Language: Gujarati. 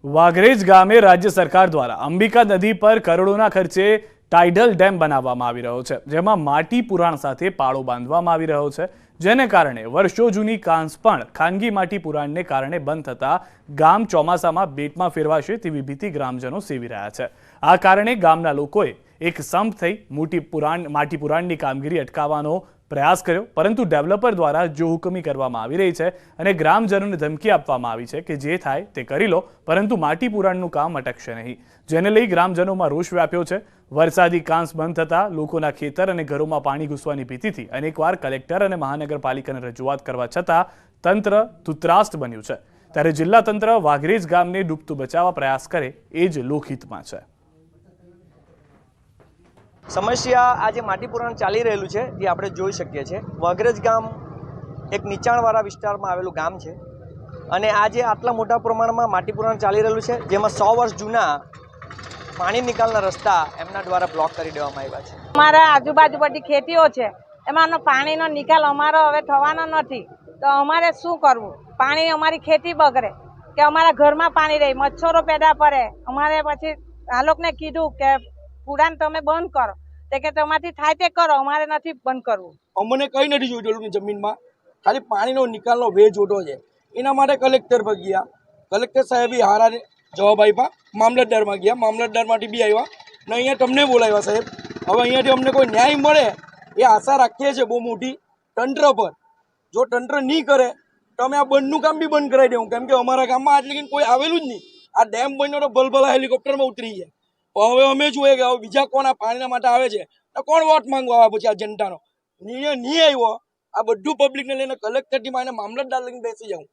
વાઘરેજ ગામે રાજ્ય સરકાર દ્વારા અંબિકા નદી પર કરોડોના ખર્ચે ટાઇડલ ડેમ બનાવવામાં આવી રહ્યો છે, જેમાં માટી પુરાણ સાથે પાળો બાંધવામાં આવી રહ્યો છે, જેને કારણે વર્ષો જૂની કાંસ પણ ખાનગી માટી પુરાણને કારણે બંધ થતા ગામ ચોમાસામાં બેટમાં ફેરવાશે તેવી ભીતિ ગ્રામજનો સેવી રહ્યા છે। આ કારણે ગામના લોકોએ એક સંપ થઈ માટી પુરાણની કામગીરી અટકાવવાનો પ્રયાસ કર્યો, પરંતુ ડેવલપર દ્વારા જોહુકમી કરવામાં આવી રહી છે અને ગ્રામજનોને ધમકી આપવામાં આવી છે કે જે થાય તે કરી લો, પરંતુ માટી પુરાણનું કામ અટકશે નહીં, જેને લઈ ગ્રામજનોમાં રોષ વ્યાપ્યો છે। વરસાદી કાંસ બંધ થતા લોકોના ખેતર અને ઘરોમાં પાણી ઘૂસવાની ભીતિથી અનેકવાર કલેક્ટર અને મહાનગરપાલિકાને રજૂઆત કરવા છતાં તંત્ર તૂત્રાસ્ત બન્યું છે, ત્યારે જિલ્લા તંત્ર વાઘરેજ ગામને ડૂબતું બચાવવા પ્રયાસ કરે એ જ લોકહિતમાં છે। સમસ્યા આજે માટી પુરાણ ચાલી રહેલું છે જે આપણે જોઈ શકીએ છીએ। વાઘરેજ ગામ એક નીચાણવાળા વિસ્તારમાં આવેલું ગામ છે અને આજે આટલા મોટા પ્રમાણમાં માટી પુરાણ ચાલી રહેલું છે, જેમાં 100 વર્ષ જૂના પાણી નિકાલના રસ્તા એમના દ્વારા બ્લોક કરી દેવામાં આવ્યા છે। અમારા આજુબાજુ બધી ખેતીઓ છે, એમાંનો પાણીનો નિકાલ અમારો હવે થવાનો નથી, તો અમારે શું કરવું? પાણી અમારી ખેતી બગડે કે અમારા ઘરમાં પાણી રહે, મચ્છરો પેદા પડે। અમારે પછી આ લોકોને કીધું કે પુરાણ તમે બંધ કરો, તે કે તમારથી થાય તે કરો, અમારે નથી બંધ કરવું। અમને કંઈ નથી જોઈતું જમીનમાં, ખાલી પાણીનો નિકાલનો વે જોતો છે। એના માટે કલેક્ટર પર ગયા, કલેક્ટર સાહેબે હારા જવાબ આપ્યા, મામલતદારમાં ગયા, મામલતદારમાંથી બી આવ્યા ને અહીંયા તમને બોલાવ્યા સાહેબ। હવે અહીંયાથી અમને કોઈ ન્યાય મળે એ આશા રાખીએ છીએ બહુ મોટી તંત્ર પર। જો તંત્ર નહીં કરે તો અમે આ બંધનું કામ બી બંધ કરાવી દેવું, કેમ કે અમારા ગામમાં આજ લગીને કોઈ આવેલું જ નહીં। આ ડેમ બન્યો તો ભલભલા હેલિકોપ્ટરમાં ઉતરી ગયા, પણ હવે અમે જોઈએ કે હવે બીજા કોણ આ પાણીના માટે આવે છે તો કોણ વોટ માંગવા આવે પછી આ જનતાનો નિર્ણય નહીં આવ્યો, આ બધું પબ્લિકને લઈને કલેક્ટરથી માને મામલતદાર લઈને બેસી જાઉં।